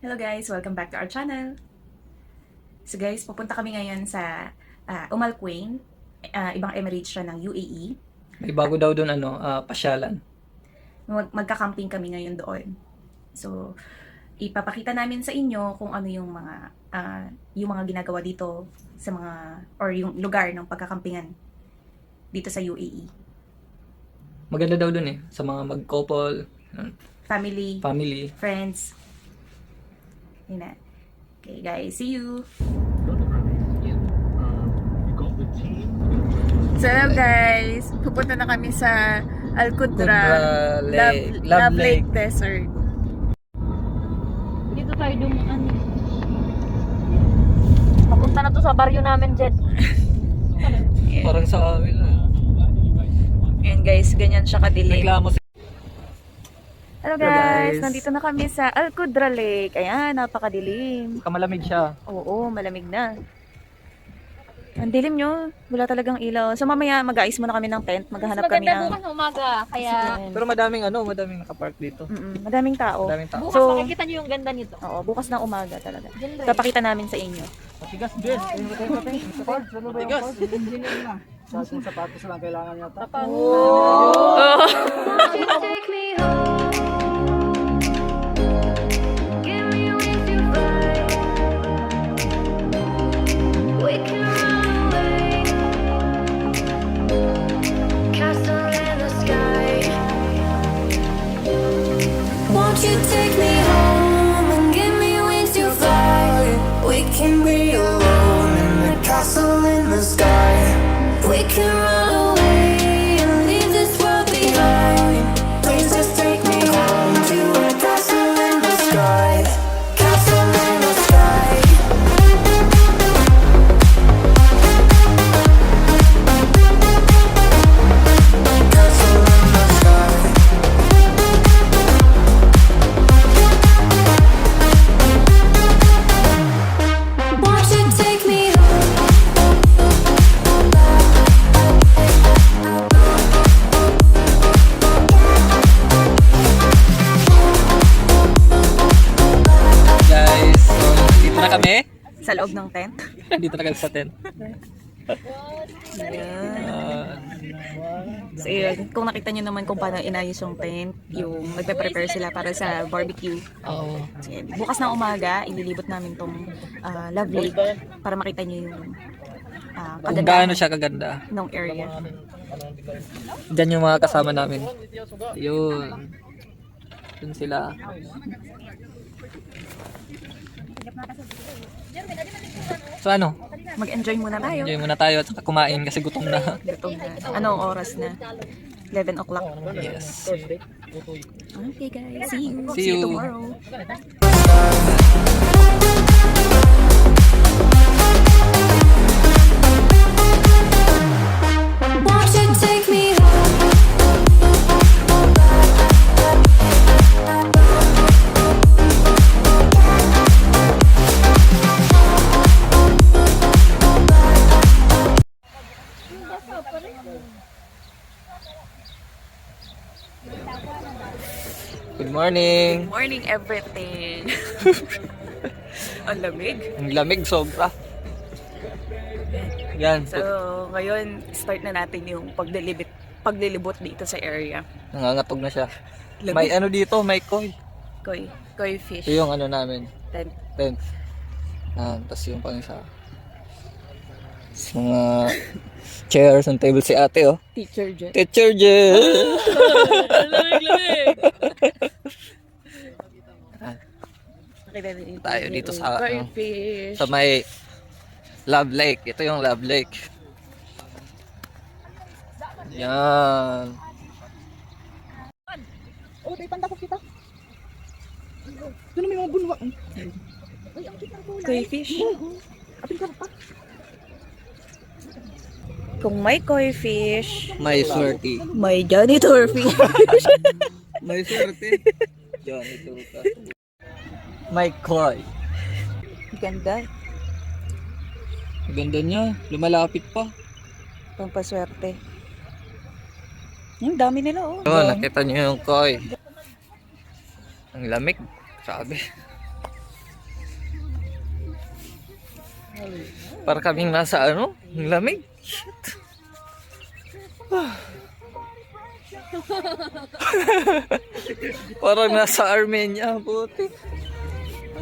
Hello guys! Welcome back to our channel. So guys, pupunta kami ngayon sa Umal Quain, ibang Emirates siya ng UAE. May bago daw doon pasyalan. Magka-camping kami ngayon doon. So, ipapakita namin sa inyo kung ano yung mga ginagawa dito sa or yung lugar ng pagkakampingan dito sa UAE. Maganda daw doon sa mga mag-couple, Family, friends. Yun na. Okay guys, see you! So guys, pupunta na kami sa Al-Qudra Love Lake Desert. Dito tayo dumaan. Papunta na to sa baryo namin, Jet. Parang sa amin. Ayan guys, ganyan siya kadilim. Reklamo Hello Hello, guys, guys. nandito na kami sa Al-Qudra Lake. Ayan, napakadilim. Kamalamig siya. Oo, malamig na. Ang dilim nyo, wala talagang ilaw. So mamaya mag-aayos muna kami ng tent, maghahanap kami Maganda ng... bukas na umaga, kaya Pero madaming nakapark dito. Madaming tao. Madaming tao. bukas So- makikita nyo yung ganda nito. Oo, bukas na umaga talaga. Ganda. Papakita namin sa inyo. Matigas, Jess. Matigas. Sa sapatos lang kailangan yata. Take me home. Give me with your vibe. We can run away. Castle in the sky. Won't you take me home and give me wings to fly? We can be alone in the castle in the sky. We can run away and leave this world behind. Please just take me home to a castle in the sky. Castle in the sky. Castle in the sky. Won't you take me home? Guys, so dito na kami. Sa loob ng tent. Dito na kami sa tent. So yun, kung nakita nyo naman kung paano inayos yung tent, yung nagpe-prepare sila para sa barbecue. Oo. So, yun, bukas na umaga, ililibot namin tong Love Lake para makita nyo yung Kung gaano siya kaganda. ng area. Diyan yung mga kasama namin. Yun. Yun sila. So ano? Mag-enjoy muna tayo. Enjoy muna tayo at saka kumain kasi gutom na. Gutom na. Anong oras na? 11 o'clock. Yes. Okay guys, see you. See you. tomorrow. Won't you take me home? Good morning. Morning everything. Ang lamig. Ang lamig sobra. Yan. So, ngayon, start na natin yung paglilibot dito sa area. Nangangatog na siya. Lamig. May ano dito, may koi. Koi fish. Ito yung ano namin. Tent. Tent. Tapos yung pang isa. Mga chairs and table si ate, oh. Teacher Jet. Teacher Jen! Lamig. Nakita din Tayo dito sa, koi ano, fish. sa may Love Lake. Ito yung Love Lake. Yan. Oh, tayo panda ko kita. Doon may mga bunwa. Koi fish. Apin ka pa. Kung may koi fish, May swerte. may janitor fish. May swerte. Yan, ito ka. May koi. Ganda. Ang ganda niya. Lumalapit pa. Pampaswerte. Yung dami nila, oh. Oh, nakita niyo yung koi. Ang lamig. Sabi. Para kaming nasa ano, ang lamig. Shit. Parang nasa Armenia, buti.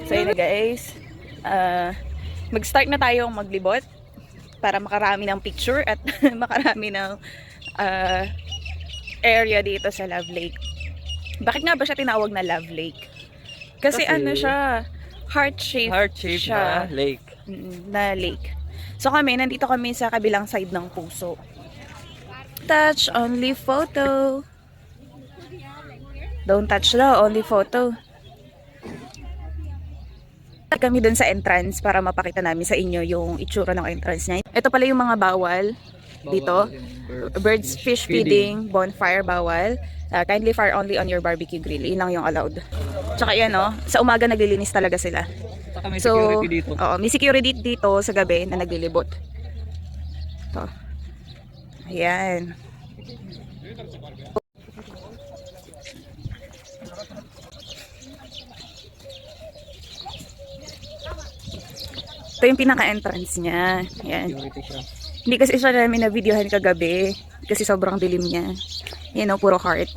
So yun na guys, mag-start na tayong maglibot para makarami ng picture at makarami ng area dito sa Love Lake. Bakit nga ba siya tinawag na Love Lake? Kasi ano siya, heart-shaped Heart-shaped siya. na lake. Na lake. So kami, nandito kami sa kabilang side ng puso. Touch only photo. Don't touch daw, only photo. Kami dun sa entrance para mapakita namin sa inyo yung itsura ng entrance niya. Ito pala yung mga bawal dito. Birds, fish feeding, bonfire bawal. Kindly fire only on your barbecue grill. Yun lang yung allowed. Tsaka yan, no? Sa umaga naglilinis talaga sila. Saka may So, security dito. oo, may security dito sa gabi na naglilibot. Ito. Ayan. Ito yung pinaka-entrance niya. Ayan. Security siya. Hindi kasi siya namin na-videohan kagabi kasi sobrang dilim niya. Yan o, puro heart.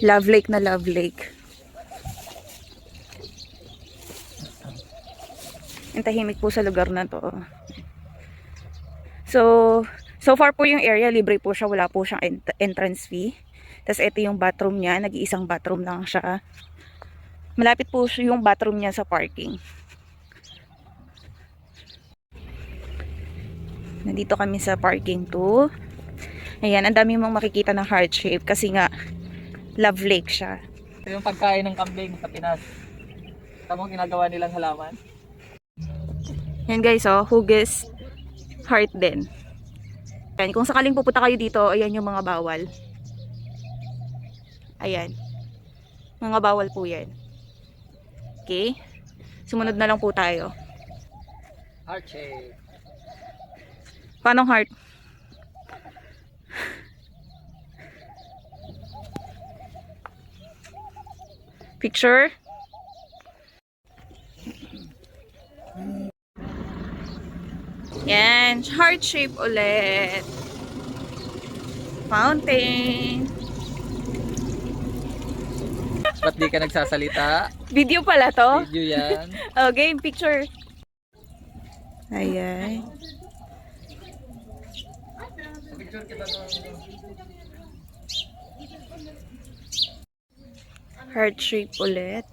Love Lake na Love Lake. Ang tahimik po sa lugar na to. So far po yung area, libre po siya. Wala po siyang entrance fee. Tapos ito yung bathroom niya. Nag-iisang bathroom lang siya. Malapit po yung bathroom niya sa parking. Nandito kami sa parking 2. Ayan, ang dami mong makikita ng heart shape kasi nga Love Lake siya. Ito yung pagkain ng kambing sa Pinas. Tama ginagawa nilang halaman. Yan guys, oh, hugis heart din. Ayan, kung sakaling pupunta kayo dito, ayan yung mga bawal. Ayan. Mga bawal po yan. Okay? Sumunod na lang po tayo. Heart shape. Paano heart? Picture? Yan, heart shape ulit. Fountain. Ba't di ka nagsasalita? Video pala to. Video yan. Oh, game picture. Ayan. Heart shape ulit.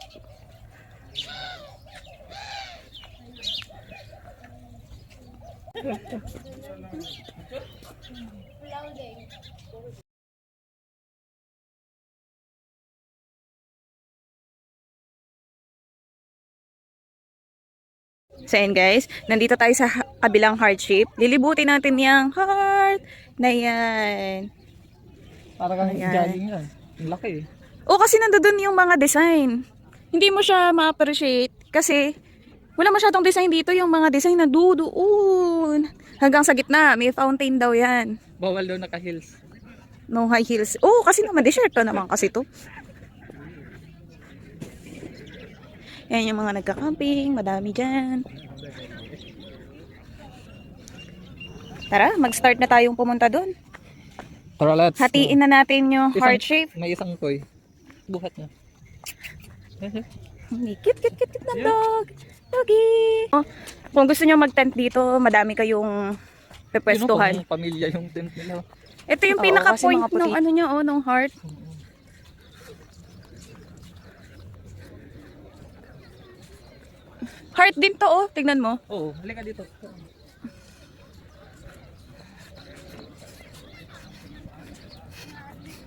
So yun guys, nandito tayo sa kabilang heart shape. Lilibutin natin yung heart na yan. Para kang Ayan. jogging yan. Ang laki eh. O kasi nandoon yung mga design. Hindi mo siya ma-appreciate kasi wala masyadong design dito. Yung mga design na doon. Hanggang sa gitna, may fountain daw yan. Bawal daw naka-heels. No high heels. Oo, kasi naman desert to naman kasi to. Yan yung mga nagka-camping, madami dyan. Tara, mag-start na tayong pumunta doon. Tara, let's Hatiin na natin yung heart shape. May isang koy. Buhat na. Cute na dog. Doggy. Kung gusto nyo mag-tent dito, madami kayong pepwestuhan. Kung pamilya yung tent nila. Ito yung Oo, pinaka-point kasi mga ng puti. ano nyo, oh, ng heart. Heart din to, oh. Tignan mo. Oo, halika dito.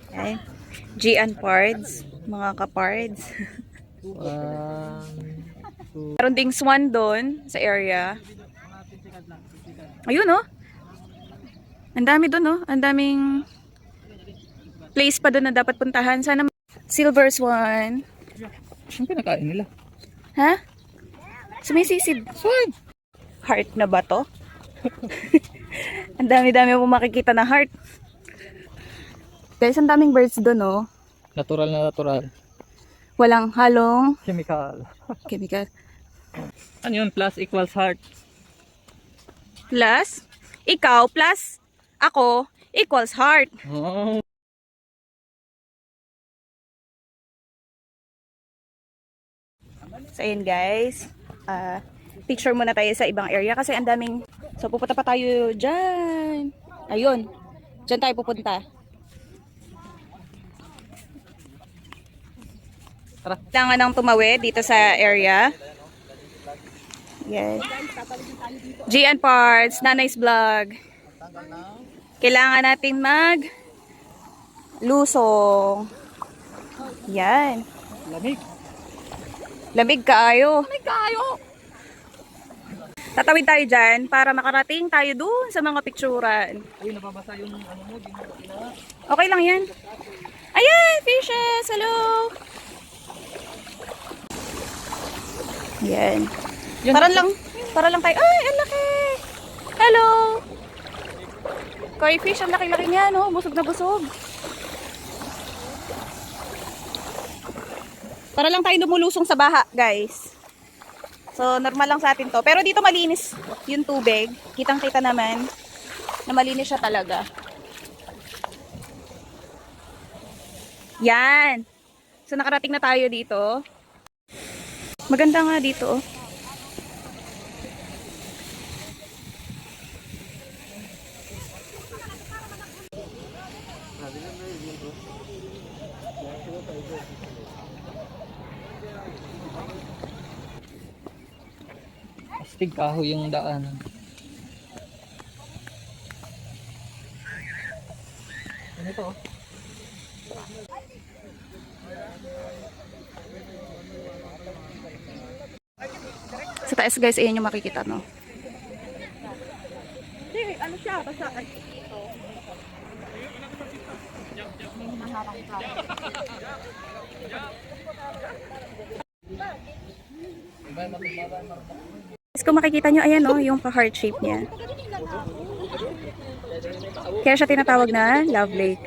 Okay. Gian Pards. Mga ka-pards. Meron ding swan doon sa area. Ayun, oh. Ang dami doon, oh. Ang daming place pa doon na dapat puntahan. Sana silver swan. Ang pinakain nila. Ha? Sumisisid. Swan! Heart na ba to? Ang dami-dami mo makikita na heart. Guys, ang daming birds doon, oh. Natural na natural. Walang halong Chemical. chemical. Ano yun? Plus equals heart. plus ikaw plus ako equals heart. Oh. So, ayun guys. Picture muna tayo sa ibang area kasi ang daming... So, pupunta pa tayo dyan. Ayun. Dyan tayo pupunta. Tara. Kailangan nang tumawid dito sa area. Yes. GN Parts, Nanay's Vlog. Kailangan natin mag lusong. Yan. Lamig. Lamig kaayo. Lamig kaayo. Tatawid tayo dyan para makarating tayo dun sa mga picturan. Uy, nababasa yung ano mo. Di mo ina. Okay lang yan. Ayan, fishes! Hello! Yan. Yan, Para lang tayo. Ay, ang laki! Hello! Koi fish, ang laki-laki niya, no? Busog na busog. Para lang tayo lumulusong sa baha, guys. So, normal lang sa atin to. Pero dito malinis yung tubig. Kitang-kita naman na malinis siya talaga. Yan. So, nakarating na tayo dito. Maganda nga dito, oh. Astig kahoy yung daan. Ano ito? Sa taas guys, ayan yung makikita, no? Guys, kung makikita nyo, ayan, no? Yung pa-heart shape niya. Kaya siya tinatawag na Love Lake.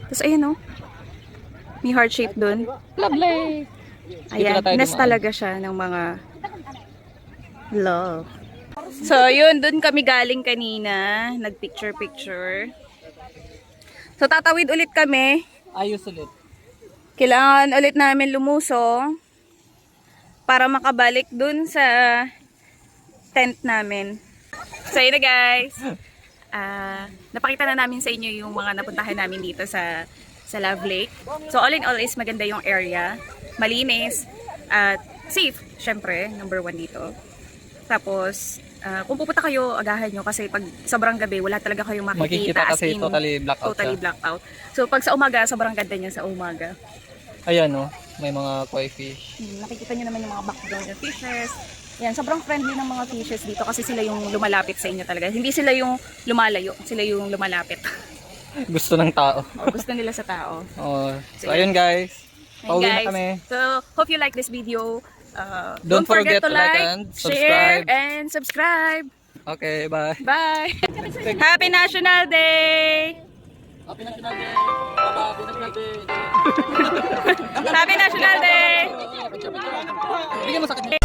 Tapos ayan, no? May heart shape dun. Lovely! Ayan, Dito na tayo nest dumaan. talaga siya ng mga love. So, yun, dun kami galing kanina. Nag-picture-picture. So, tatawid ulit kami. Ayos ulit. Kailangan ulit namin lumusong para makabalik dun sa tent namin. So, yun na guys. Napakita na namin sa inyo yung mga napuntahan namin dito sa Love Lake. So, all in all is maganda yung area. Malinis. At safe, syempre. Number 1 dito. Tapos, kung pupunta kayo, agahan nyo kasi pag sobrang gabi, wala talaga kayong makikita. Makikita kasi totally blackout Totally siya. blackout. So, pag sa umaga, sobrang ganda niya sa umaga. Ayan oh, may mga koi fish. Nakikita nyo naman yung mga background ng fishes. Yan, sobrang friendly ng mga fishes dito kasi sila yung lumalapit sa inyo talaga. Hindi sila yung lumalayo, sila yung lumalapit. Gusto ng tao. O, gusto nila sa tao. Oh, so ayun guys. Pauwi na kami. So, hope you like this video. Don't forget to like and share, subscribe. and subscribe. Okay, bye. Bye! Happy National Day! Happy National Day! Happy National Day! Happy National Day! Bigyan mo sa akin.